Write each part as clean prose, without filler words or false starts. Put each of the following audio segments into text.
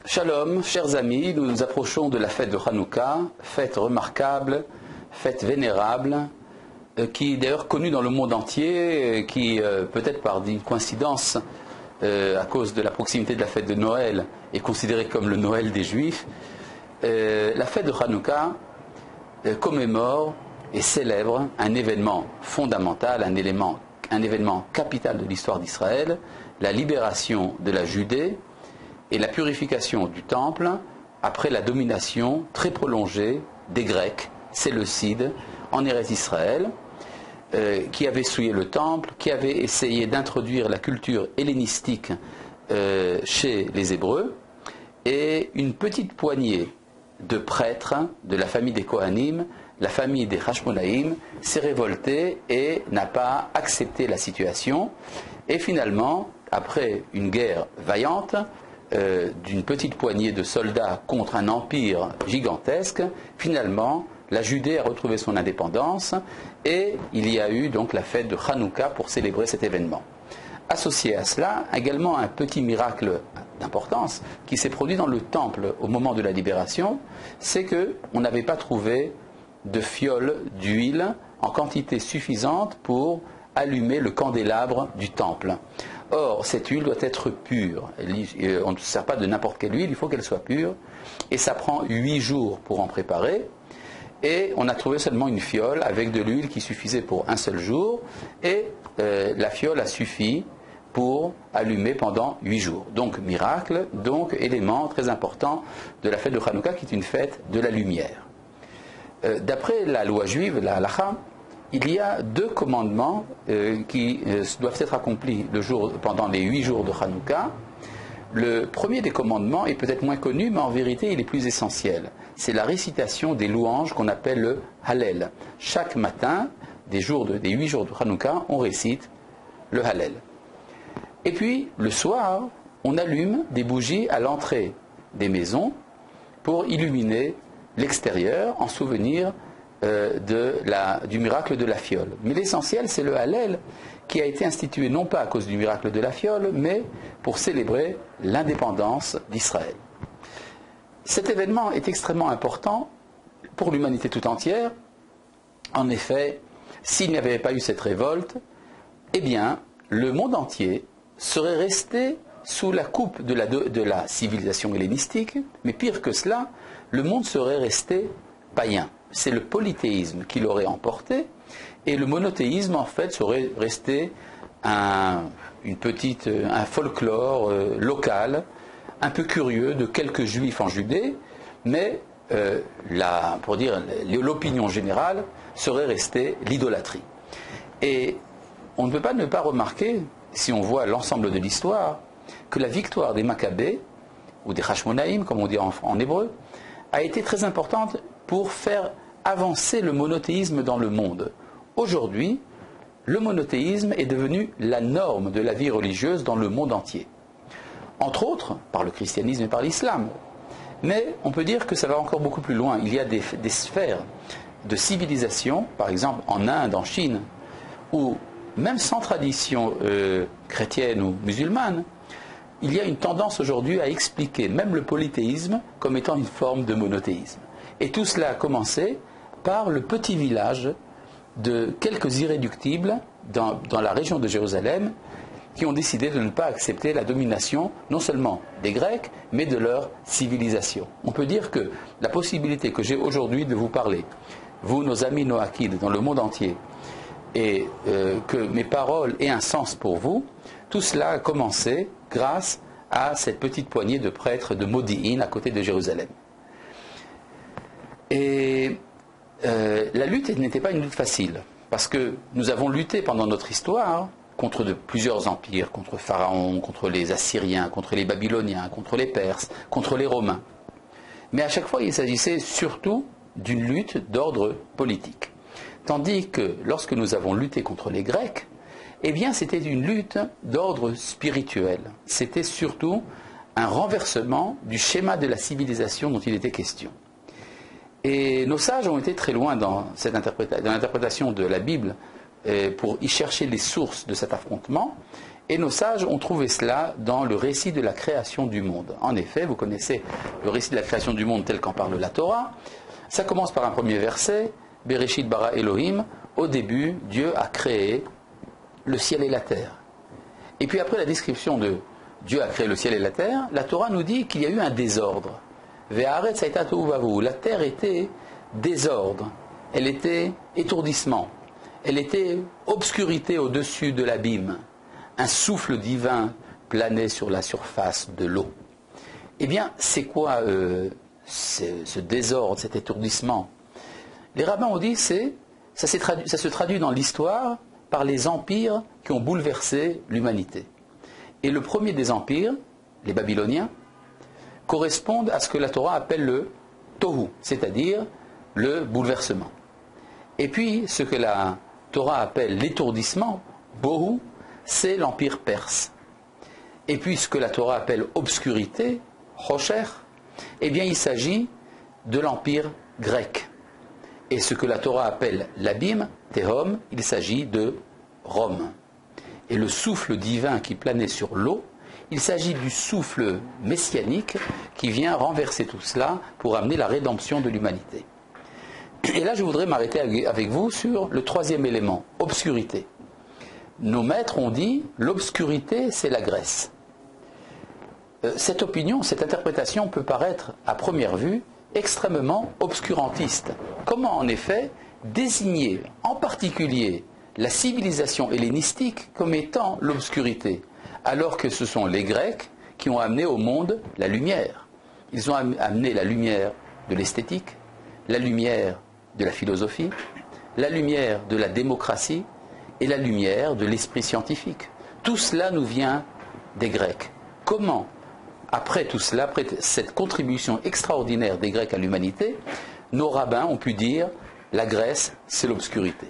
Shalom, chers amis, nous nous approchons de la fête de Hanouka, fête remarquable, fête vénérable, qui est d'ailleurs connue dans le monde entier, qui peut-être par une coïncidence, à cause de la proximité de la fête de Noël, est considérée comme le Noël des Juifs. La fête de Hanouka commémore et célèbre un événement fondamental, un événement capital de l'histoire d'Israël, la libération de la Judée et la purification du temple après la domination très prolongée des Grecs, séleucides, en Eretz Israël, qui avaient souillé le temple, qui avaient essayé d'introduire la culture hellénistique chez les Hébreux, et une petite poignée de prêtres de la famille des Kohanim, la famille des Hashmonaïm, s'est révoltée et n'a pas accepté la situation. Et finalement, après une guerre vaillante, d'une petite poignée de soldats contre un empire gigantesque, finalement, la Judée a retrouvé son indépendance et il y a eu donc la fête de Hanouka pour célébrer cet événement. Associé à cela, également un petit miracle d'importance qui s'est produit dans le temple au moment de la libération, c'est qu'on n'avait pas trouvé de fiole d'huile en quantité suffisante pour allumer le candélabre du temple. Or, cette huile doit être pure. On ne se sert pas de n'importe quelle huile, il faut qu'elle soit pure. Et ça prend 8 jours pour en préparer. Et on a trouvé seulement une fiole avec de l'huile qui suffisait pour un seul jour. Et la fiole a suffi pour allumer pendant 8 jours. Donc, miracle, donc élément très important de la fête de Hanouka, qui est une fête de la lumière. D'après la loi juive, la halacha, il y a 2 commandements qui doivent être accomplis pendant les 8 jours de Hanouka. Le premier des commandements est peut-être moins connu, mais en vérité il est plus essentiel. C'est la récitation des louanges qu'on appelle le Hallel. Chaque matin, des 8 jours de Hanouka, on récite le Hallel. Et puis, le soir, on allume des bougies à l'entrée des maisons pour illuminer l'extérieur en souvenir du miracle de la fiole. Mais l'essentiel, c'est le Hallel qui a été institué non pas à cause du miracle de la fiole, mais pour célébrer l'indépendance d'Israël. Cet événement est extrêmement important pour l'humanité tout entière. En effet, s'il n'y avait pas eu cette révolte, eh bien, le monde entier serait resté sous la coupe de la civilisation hellénistique, mais pire que cela, le monde serait resté païen. C'est le polythéisme qui l'aurait emporté, et le monothéisme, en fait, serait resté un folklore local, un peu curieux, de quelques juifs en Judée, mais l'opinion générale serait restée l'idolâtrie. Et on ne peut pas ne pas remarquer, si on voit l'ensemble de l'histoire, que la victoire des Maccabées, ou des Hashmonaïm, comme on dit en hébreu, a été très importante pour faire avancer le monothéisme dans le monde. Aujourd'hui, le monothéisme est devenu la norme de la vie religieuse dans le monde entier. Entre autres, par le christianisme et par l'islam. Mais on peut dire que ça va encore beaucoup plus loin. Il y a des sphères de civilisation, par exemple en Inde, en Chine, où même sans tradition chrétienne ou musulmane, il y a une tendance aujourd'hui à expliquer même le polythéisme comme étant une forme de monothéisme. Et tout cela a commencé par le petit village de quelques irréductibles dans la région de Jérusalem qui ont décidé de ne pas accepter la domination non seulement des Grecs, mais de leur civilisation. On peut dire que la possibilité que j'ai aujourd'hui de vous parler, vous, nos amis noachides dans le monde entier, et que mes paroles aient un sens pour vous, tout cela a commencé grâce à cette petite poignée de prêtres de Modi'in à côté de Jérusalem. Et la lutte n'était pas une lutte facile, parce que nous avons lutté pendant notre histoire contre plusieurs empires, contre Pharaon, contre les Assyriens, contre les Babyloniens, contre les Perses, contre les Romains. Mais à chaque fois, il s'agissait surtout d'une lutte d'ordre politique. Tandis que lorsque nous avons lutté contre les Grecs, eh bien c'était une lutte d'ordre spirituel. C'était surtout un renversement du schéma de la civilisation dont il était question. Et nos sages ont été très loin dans l'interprétation de la Bible pour y chercher les sources de cet affrontement. Et nos sages ont trouvé cela dans le récit de la création du monde. En effet, vous connaissez le récit de la création du monde tel qu'en parle la Torah. Ça commence par un premier verset, Bereshit bara Elohim. Au début, Dieu a créé le ciel et la terre. Et puis après la description de Dieu a créé le ciel et la terre, la Torah nous dit qu'il y a eu un désordre. Ve'aretz hayta tohu vavu. La terre était désordre, elle était étourdissement, elle était obscurité au-dessus de l'abîme. Un souffle divin planait sur la surface de l'eau. Eh bien, c'est quoi ce désordre, cet étourdissement? Les rabbins ont dit que ça se traduit dans l'histoire par les empires qui ont bouleversé l'humanité. Et le premier des empires, les Babyloniens, correspondent à ce que la Torah appelle le tohu, c'est-à-dire le bouleversement. Et puis, ce que la Torah appelle l'étourdissement, bohu, c'est l'empire perse. Et puis, ce que la Torah appelle obscurité, rocher, eh bien, il s'agit de l'empire grec. Et ce que la Torah appelle l'abîme, Tehom, il s'agit de Rome. Et le souffle divin qui planait sur l'eau, il s'agit du souffle messianique qui vient renverser tout cela pour amener la rédemption de l'humanité. Et là, je voudrais m'arrêter avec vous sur le troisième élément, obscurité. Nos maîtres ont dit, l'obscurité, c'est la Grèce. Cette opinion, cette interprétation peut paraître, à première vue, extrêmement obscurantiste. Comment, en effet, désigner en particulier la civilisation hellénistique comme étant l'obscurité, alors que ce sont les Grecs qui ont amené au monde la lumière. Ils ont amené la lumière de l'esthétique, la lumière de la philosophie, la lumière de la démocratie et la lumière de l'esprit scientifique. Tout cela nous vient des Grecs. Comment, après tout cela, après cette contribution extraordinaire des Grecs à l'humanité, nos rabbins ont pu dire la Grèce, c'est l'obscurité.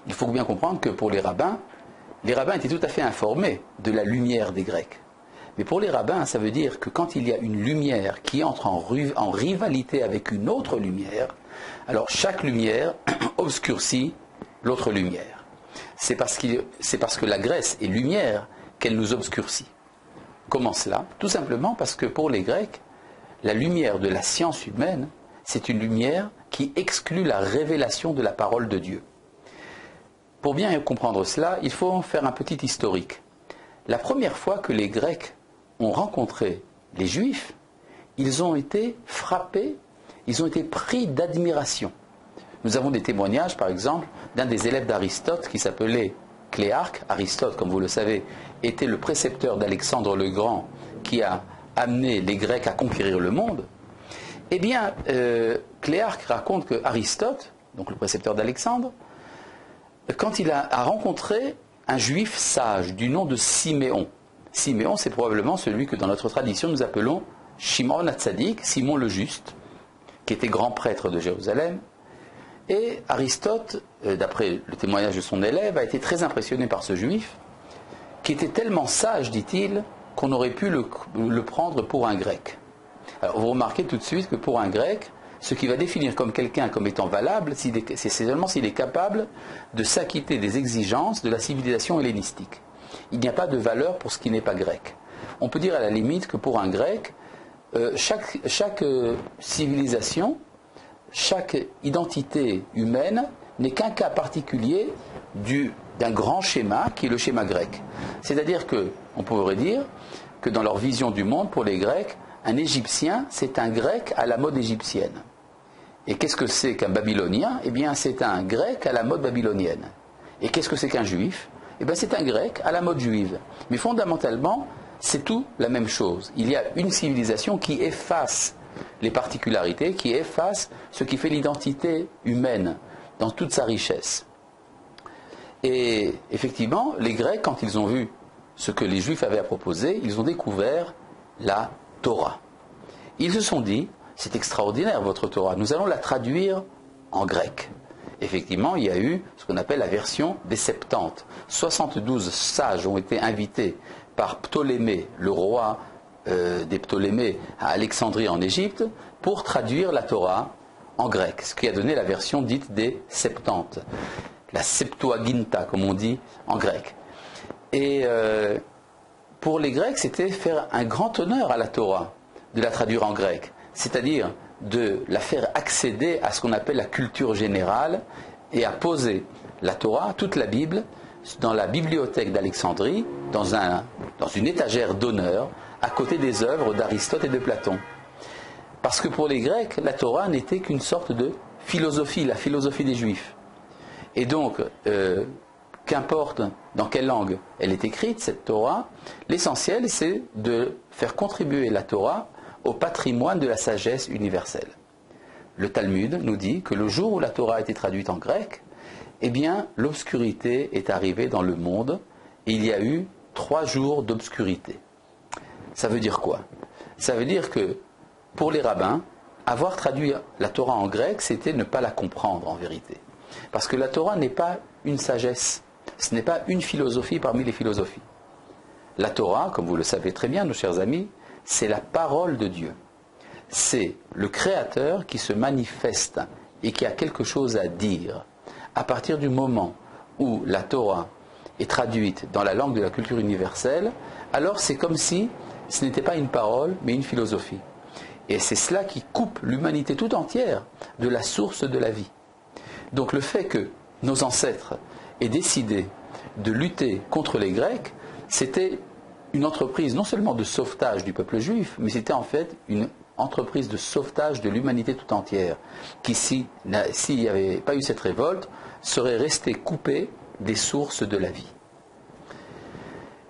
Il faut bien comprendre que pour les rabbins étaient tout à fait informés de la lumière des Grecs. Mais pour les rabbins, ça veut dire que quand il y a une lumière qui entre en rivalité avec une autre lumière, alors chaque lumière obscurcit l'autre lumière. C'est parce que la Grèce est lumière qu'elle nous obscurcit. Comment cela? Tout simplement parce que pour les Grecs, la lumière de la science humaine, c'est une lumière qui exclut la révélation de la parole de Dieu. Pour bien comprendre cela, il faut faire un petit historique. La première fois que les Grecs ont rencontré les Juifs, ils ont été frappés, ils ont été pris d'admiration. Nous avons des témoignages, par exemple, d'un des élèves d'Aristote qui s'appelait Cléarque. Aristote, comme vous le savez, était le précepteur d'Alexandre le Grand qui a amené les Grecs à conquérir le monde. Eh bien, Cléarque raconte que Aristote, donc le précepteur d'Alexandre, quand il a rencontré un juif sage du nom de Siméon. Siméon, c'est probablement celui que dans notre tradition nous appelons Shimon HaTzadik, Simon le Juste, qui était grand prêtre de Jérusalem. Et Aristote, d'après le témoignage de son élève, a été très impressionné par ce juif, qui était tellement sage, dit-il, qu'on aurait pu le prendre pour un grec. Alors vous remarquez tout de suite que pour un grec, ce qui va définir comme quelqu'un comme étant valable, c'est seulement s'il est capable de s'acquitter des exigences de la civilisation hellénistique. Il n'y a pas de valeur pour ce qui n'est pas grec. On peut dire à la limite que pour un grec, chaque civilisation, chaque identité humaine n'est qu'un cas particulier d'un grand schéma qui est le schéma grec. C'est-à-dire qu'on pourrait dire que dans leur vision du monde, pour les Grecs, un Égyptien, c'est un Grec à la mode égyptienne. Et qu'est-ce que c'est qu'un Babylonien? Eh bien, c'est un Grec à la mode babylonienne. Et qu'est-ce que c'est qu'un Juif? Eh bien, c'est un Grec à la mode juive. Mais fondamentalement, c'est tout la même chose. Il y a une civilisation qui efface les particularités, qui efface ce qui fait l'identité humaine dans toute sa richesse. Et effectivement, les Grecs, quand ils ont vu ce que les Juifs avaient à proposer, ils ont découvert la Torah. Ils se sont dit, c'est extraordinaire votre Torah, nous allons la traduire en grec. Effectivement, il y a eu ce qu'on appelle la version des Septante. 72 sages ont été invités par Ptolémée, le roi des Ptolémées à Alexandrie en Égypte, pour traduire la Torah en grec, ce qui a donné la version dite des Septante, la Septuaginta comme on dit en grec. Et pour les Grecs, c'était faire un grand honneur à la Torah, de la traduire en grec, c'est-à-dire de la faire accéder à ce qu'on appelle la culture générale et à poser la Torah, toute la Bible, dans la bibliothèque d'Alexandrie, dans une étagère d'honneur, à côté des œuvres d'Aristote et de Platon. Parce que pour les Grecs, la Torah n'était qu'une sorte de philosophie, la philosophie des Juifs. Et donc, qu'importe dans quelle langue elle est écrite, cette Torah, l'essentiel c'est de faire contribuer la Torah au patrimoine de la sagesse universelle. Le Talmud nous dit que le jour où la Torah a été traduite en grec, eh bien, l'obscurité est arrivée dans le monde et il y a eu 3 jours d'obscurité. Ça veut dire quoi? Ça veut dire que pour les rabbins, avoir traduit la Torah en grec, c'était ne pas la comprendre en vérité. Parce que la Torah n'est pas une sagesse, ce n'est pas une philosophie parmi les philosophies. La Torah, comme vous le savez très bien, nos chers amis, c'est la parole de Dieu. C'est le Créateur qui se manifeste et qui a quelque chose à dire. À partir du moment où la Torah est traduite dans la langue de la culture universelle, alors c'est comme si ce n'était pas une parole, mais une philosophie. Et c'est cela qui coupe l'humanité tout entière de la source de la vie. Donc le fait que nos ancêtres aient décidé de lutter contre les Grecs, c'était une entreprise non seulement de sauvetage du peuple juif, mais c'était en fait une entreprise de sauvetage de l'humanité tout entière, qui, s'il n'y avait pas eu cette révolte, serait restée coupée des sources de la vie.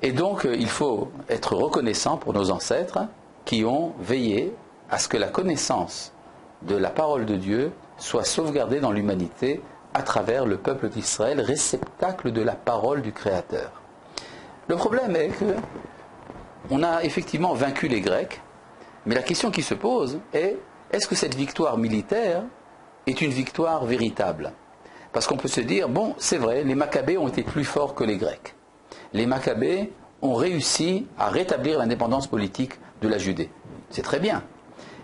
Et donc, il faut être reconnaissant pour nos ancêtres qui ont veillé à ce que la connaissance de la parole de Dieu soit sauvegardée dans l'humanité à travers le peuple d'Israël, réceptacle de la parole du Créateur. Le problème est que on a effectivement vaincu les Grecs, mais la question qui se pose est, est-ce que cette victoire militaire est une victoire véritable? Parce qu'on peut se dire, bon, c'est vrai, les Maccabées ont été plus forts que les Grecs. Les Maccabées ont réussi à rétablir l'indépendance politique de la Judée. C'est très bien.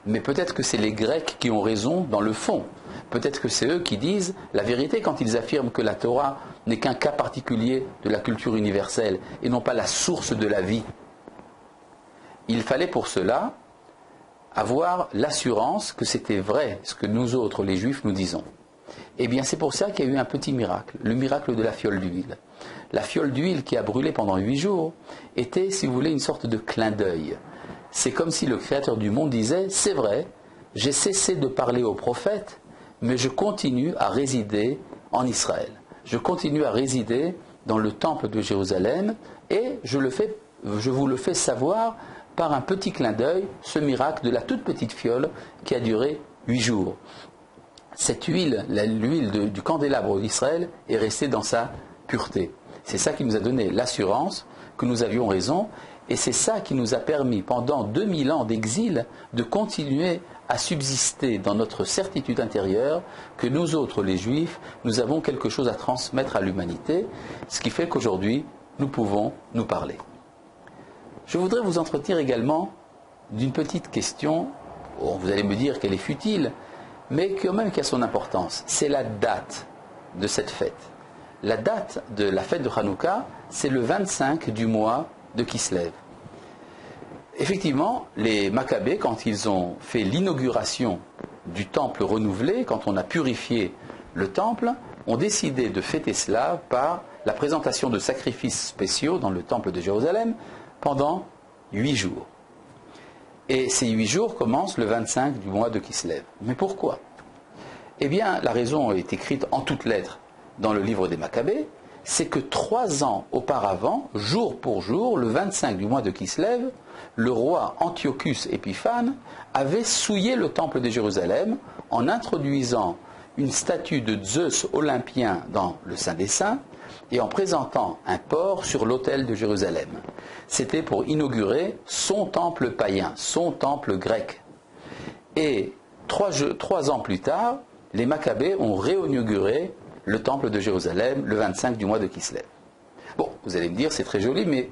Mais peut-être que c'est les Grecs qui ont raison dans le fond. Peut-être que c'est eux qui disent la vérité quand ils affirment que la Torah n'est qu'un cas particulier de la culture universelle et non pas la source de la vie. Il fallait pour cela avoir l'assurance que c'était vrai ce que nous autres, les Juifs, nous disons. Eh bien, c'est pour ça qu'il y a eu un petit miracle, le miracle de la fiole d'huile. La fiole d'huile qui a brûlé pendant 8 jours était, si vous voulez, une sorte de clin d'œil. C'est comme si le Créateur du monde disait, c'est vrai, j'ai cessé de parler aux prophètes, mais je continue à résider en Israël. Je continue à résider dans le temple de Jérusalem et je vous le fais savoir par un petit clin d'œil, ce miracle de la toute petite fiole qui a duré 8 jours. Cette huile, l'huile du candélabre d'Israël, est restée dans sa pureté. C'est ça qui nous a donné l'assurance que nous avions raison, et c'est ça qui nous a permis, pendant 2000 ans d'exil, de continuer à subsister dans notre certitude intérieure que nous autres, les Juifs, nous avons quelque chose à transmettre à l'humanité, ce qui fait qu'aujourd'hui, nous pouvons nous parler. Je voudrais vous entretenir également d'une petite question, vous allez me dire qu'elle est futile, mais quand même qui a son importance. C'est la date de cette fête. La date de la fête de Hanouka, c'est le 25 du mois de Kislev. Effectivement, les Maccabées, quand ils ont fait l'inauguration du temple renouvelé, quand on a purifié le temple, ont décidé de fêter cela par la présentation de sacrifices spéciaux dans le temple de Jérusalem pendant 8 jours. Et ces 8 jours commencent le 25 du mois de Kislev. Mais pourquoi? Eh bien, la raison est écrite en toutes lettres dans le livre des Maccabées, c'est que 3 ans auparavant, jour pour jour, le 25 du mois de Kislev, le roi Antiochus Épiphane avait souillé le temple de Jérusalem en introduisant une statue de Zeus olympien dans le Saint des Saints et en présentant un porc sur l'autel de Jérusalem. C'était pour inaugurer son temple païen, son temple grec. Et 3 ans plus tard, les Maccabées ont réinauguré le temple de Jérusalem le 25 du mois de Kislev. Bon, vous allez me dire, c'est très joli, mais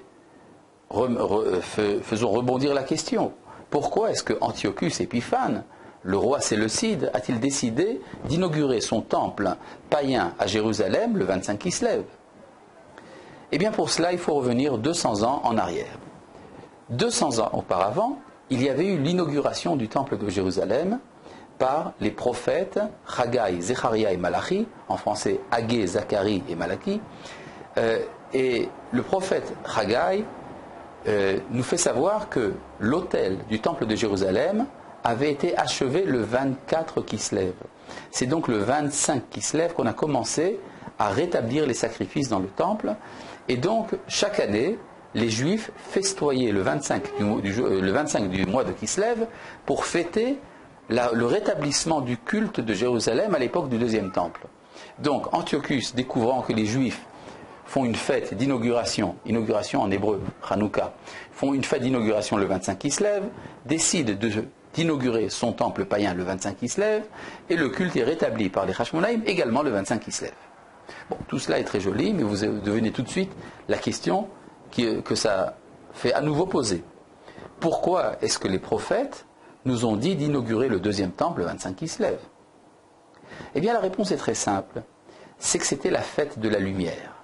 faisons rebondir la question. Pourquoi est-ce que Antiochus Épiphane, le roi séleucide, a-t-il décidé d'inaugurer son temple païen à Jérusalem le 25 Kislev? Eh bien pour cela, il faut revenir 200 ans en arrière. 200 ans auparavant, il y avait eu l'inauguration du temple de Jérusalem par les prophètes Haggai, Zecharia et Malachi, en français Haggé, Zacharie et Malachi. Et le prophète Haggai nous fait savoir que l'autel du temple de Jérusalem avait été achevé le 24 Kislev. C'est donc le 25 Kislev qu'on a commencé à rétablir les sacrifices dans le temple. Et donc, chaque année, les Juifs festoyaient le 25 du mois de Kislev pour fêter le rétablissement du culte de Jérusalem à l'époque du deuxième temple. Donc, Antiochus, découvrant que les Juifs font une fête d'inauguration, inauguration en hébreu, Hanouka, font une fête d'inauguration le 25 Kislev, décide d'inaugurer son temple païen le 25 Kislev, et le culte est rétabli par les Hashmonaïm également le 25 Kislev. Bon, tout cela est très joli, mais vous devenez tout de suite la question que ça fait à nouveau poser. Pourquoi est-ce que les prophètes nous ont dit d'inaugurer le deuxième temple le 25 Kislev? Eh bien la réponse est très simple, c'est que c'était la fête de la lumière.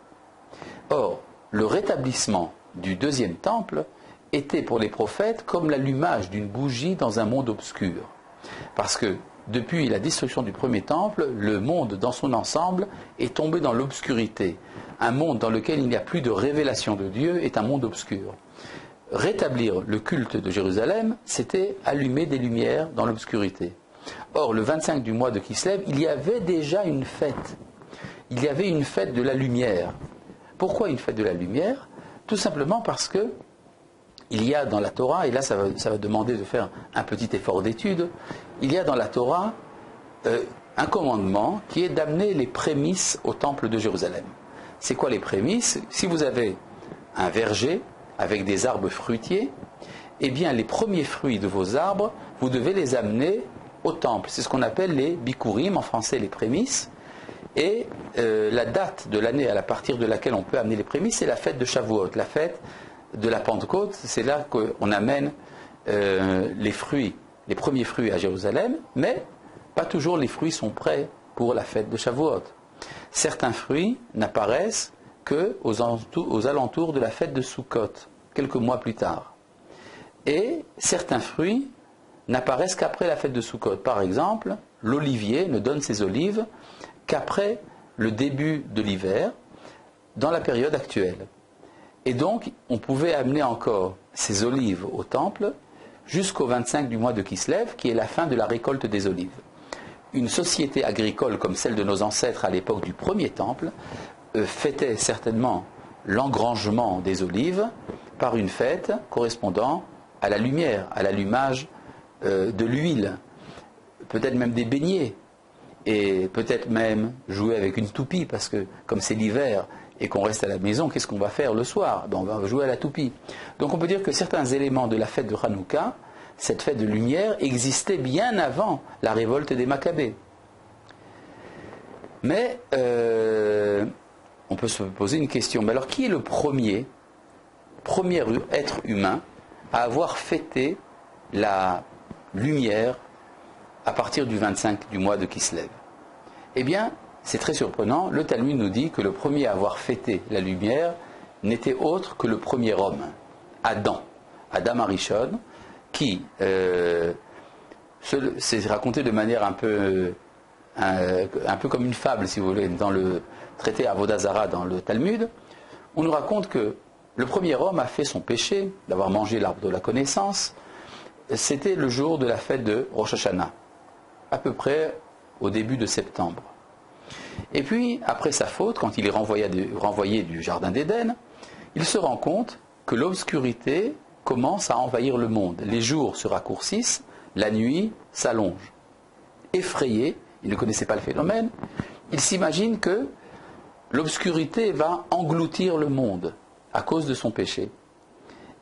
Or, le rétablissement du deuxième temple était pour les prophètes comme l'allumage d'une bougie dans un monde obscur. Parce que depuis la destruction du premier temple, le monde dans son ensemble est tombé dans l'obscurité. Un monde dans lequel il n'y a plus de révélation de Dieu est un monde obscur. Rétablir le culte de Jérusalem, c'était allumer des lumières dans l'obscurité. Or, le 25 du mois de Kislev, il y avait déjà une fête. Il y avait une fête de la lumière. Pourquoi une fête de la lumière? Tout simplement parce que il y a dans la Torah, et là ça va demander de faire un petit effort d'étude, il y a dans la Torah un commandement qui est d'amener les prémices au temple de Jérusalem. C'est quoi les prémices? Si vous avez un verger avec des arbres fruitiers, eh bien les premiers fruits de vos arbres, vous devez les amener au temple. C'est ce qu'on appelle les bikurim, en français les prémices. Et la date de l'année à partir de laquelle on peut amener les prémices, c'est la fête de Shavuot, la fête de la Pentecôte. C'est là qu'on amène les fruits, les premiers fruits à Jérusalem, mais pas toujours les fruits sont prêts pour la fête de Shavuot. Certains fruits n'apparaissent qu'aux alentours de la fête de Sukkot, quelques mois plus tard. Et certains fruits n'apparaissent qu'après la fête de Sukkot. Par exemple, l'olivier ne donne ses olives qu'après le début de l'hiver, dans la période actuelle. Et donc, on pouvait amener encore ces olives au temple jusqu'au 25 du mois de Kislev, qui est la fin de la récolte des olives. Une société agricole comme celle de nos ancêtres à l'époque du premier temple fêtait certainement l'engrangement des olives par une fête correspondant à la lumière, à l'allumage de l'huile, peut-être même des beignets, et peut-être même jouer avec une toupie, parce que comme c'est l'hiver et qu'on reste à la maison, qu'est-ce qu'on va faire le soir? On va jouer à la toupie. Donc on peut dire que certains éléments de la fête de Hanouka, cette fête de lumière, existaient bien avant la révolte des Maccabées. Mais on peut se poser une question, mais alors qui est le premier être humain à avoir fêté la lumière à partir du 25 du mois de Kislev? Eh bien, c'est très surprenant, le Talmud nous dit que le premier à avoir fêté la lumière n'était autre que le premier homme, Adam Arishon, qui c'est raconté de manière un peu comme une fable, si vous voulez, dans le traité Avodah Zarah dans le Talmud. On nous raconte que le premier homme a fait son péché d'avoir mangé l'arbre de la connaissance. C'était le jour de la fête de Rosh Hashanah, à peu près au début de septembre. Et puis, après sa faute, quand il est renvoyé du jardin d'Éden, il se rend compte que l'obscurité commence à envahir le monde. Les jours se raccourcissent, la nuit s'allonge. Effrayé, il ne connaissait pas le phénomène, il s'imagine que l'obscurité va engloutir le monde à cause de son péché.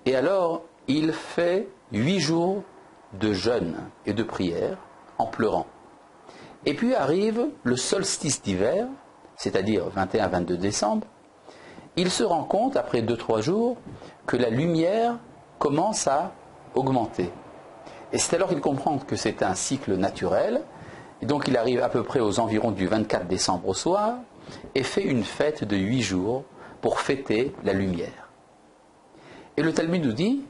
Et alors, il fait 8 jours de jeûne et de prière en pleurant. Et puis arrive le solstice d'hiver, c'est-à-dire 21-22 décembre. Il se rend compte, après 2-3 jours, que la lumière commence à augmenter. Et c'est alors qu'il comprend que c'est un cycle naturel. Et donc il arrive à peu près aux environs du 24 décembre au soir et fait une fête de 8 jours pour fêter la lumière. Et le Talmud nous dit,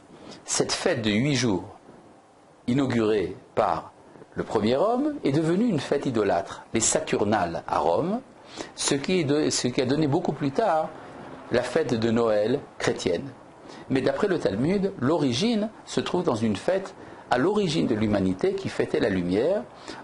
cette fête de 8 jours, inaugurée par le premier homme, est devenue une fête idolâtre, les Saturnales à Rome, ce qui a donné beaucoup plus tard la fête de Noël chrétienne. Mais d'après le Talmud, l'origine se trouve dans une fête à l'origine de l'humanité qui fêtait la lumière.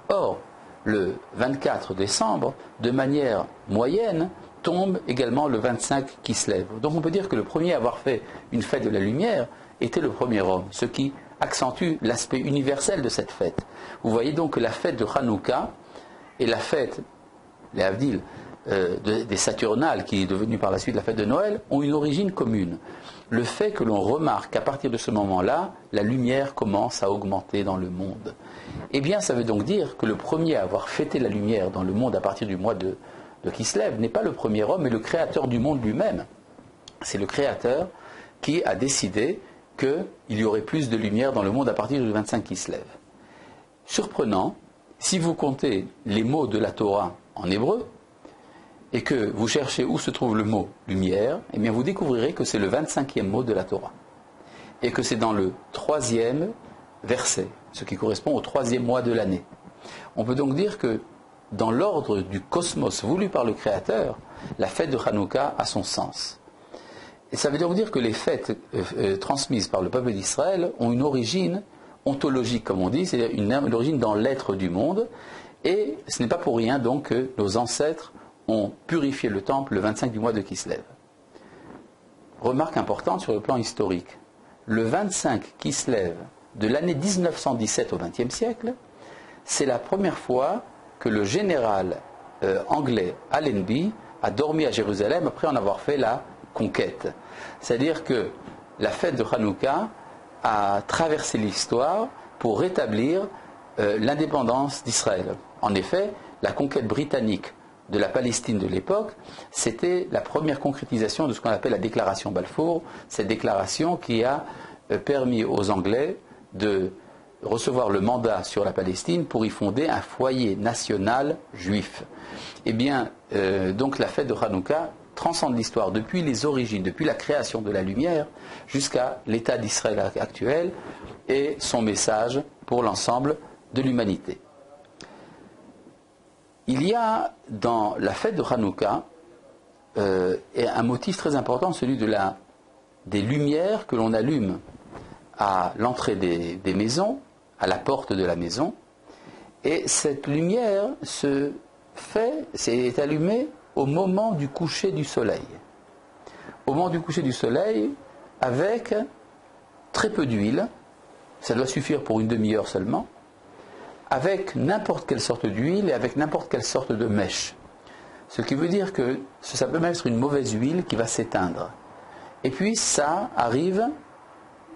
Or, le 24 décembre, de manière moyenne, tombe également le 25 qui se lève. Donc on peut dire que le premier à avoir fait une fête de la lumière était le premier homme, ce qui accentue l'aspect universel de cette fête. Vous voyez donc que la fête de Hanouka et la fête, les Havdil, des Saturnales, qui est devenue par la suite la fête de Noël, ont une origine commune. Le fait que l'on remarque qu'à partir de ce moment-là, la lumière commence à augmenter dans le monde. Eh bien, ça veut donc dire que le premier à avoir fêté la lumière dans le monde à partir du mois de Kislev n'est pas le premier homme, mais le créateur du monde lui-même. C'est le créateur qui a décidé qu'il y aurait plus de lumière dans le monde à partir du 25 Kislev. Surprenant, si vous comptez les mots de la Torah en hébreu, et que vous cherchez où se trouve le mot lumière, eh bien vous découvrirez que c'est le 25e mot de la Torah. Et que c'est dans le 3e verset, ce qui correspond au 3e mois de l'année. On peut donc dire que dans l'ordre du cosmos voulu par le Créateur, la fête de Hanouka a son sens. Et ça veut donc dire que les fêtes transmises par le peuple d'Israël ont une origine ontologique, comme on dit, c'est-à-dire une origine dans l'être du monde. Et ce n'est pas pour rien donc que nos ancêtres ont purifié le temple le 25 du mois de Kislev. Remarque importante sur le plan historique. Le 25 Kislev de l'année 1917 au XXe siècle, c'est la première fois que le général anglais Allenby a dormi à Jérusalem après en avoir fait la conquête. C'est-à-dire que la fête de Hanouka a traversé l'histoire pour rétablir l'indépendance d'Israël. En effet, la conquête britannique de la Palestine de l'époque, c'était la première concrétisation de ce qu'on appelle la déclaration Balfour, cette déclaration qui a permis aux Anglais de recevoir le mandat sur la Palestine pour y fonder un foyer national juif. Eh bien, donc la fête de Hanouka transcende l'histoire depuis les origines, depuis la création de la lumière jusqu'à l'état d'Israël actuel et son message pour l'ensemble de l'humanité. Il y a dans la fête de Hanouka un motif très important, celui des lumières que l'on allume à l'entrée des maisons, à la porte de la maison. Et cette lumière est allumée au moment du coucher du soleil. Au moment du coucher du soleil, avec très peu d'huile, ça doit suffire pour une demi-heure seulement, avec n'importe quelle sorte d'huile et avec n'importe quelle sorte de mèche. Ce qui veut dire que ça peut même être une mauvaise huile qui va s'éteindre. Et puis ça arrive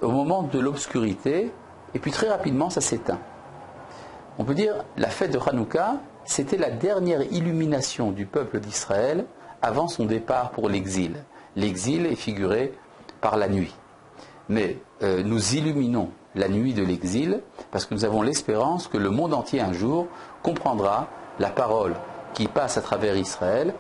au moment de l'obscurité, et puis très rapidement ça s'éteint. On peut dire la fête de Hanouka, c'était la dernière illumination du peuple d'Israël avant son départ pour l'exil. L'exil est figuré par la nuit. Mais nous illuminons la nuit de l'exil parce que nous avons l'espérance que le monde entier un jour comprendra la parole qui passe à travers Israël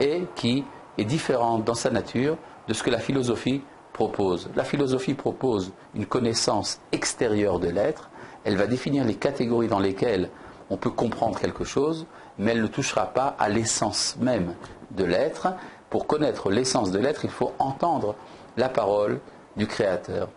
et qui est différente dans sa nature de ce que la philosophie propose. La philosophie propose une connaissance extérieure de l'être, elle va définir les catégories dans lesquelles on peut comprendre quelque chose, mais elle ne touchera pas à l'essence même de l'être. Pour connaître l'essence de l'être, il faut entendre la parole du Créateur.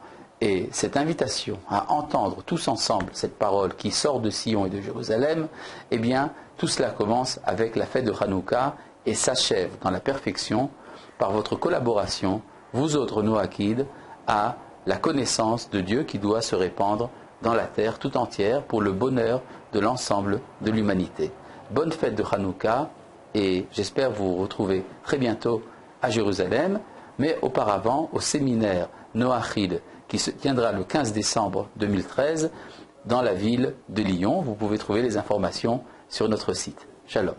Et cette invitation à entendre tous ensemble cette parole qui sort de Sion et de Jérusalem, eh bien, tout cela commence avec la fête de Hanouka et s'achève dans la perfection par votre collaboration, vous autres Noachides, à la connaissance de Dieu qui doit se répandre dans la terre tout entière pour le bonheur de l'ensemble de l'humanité. Bonne fête de Hanouka et j'espère vous retrouver très bientôt à Jérusalem, mais auparavant au séminaire Noachide qui se tiendra le 15 décembre 2013 dans la ville de Lyon. Vous pouvez trouver les informations sur notre site. Shalom.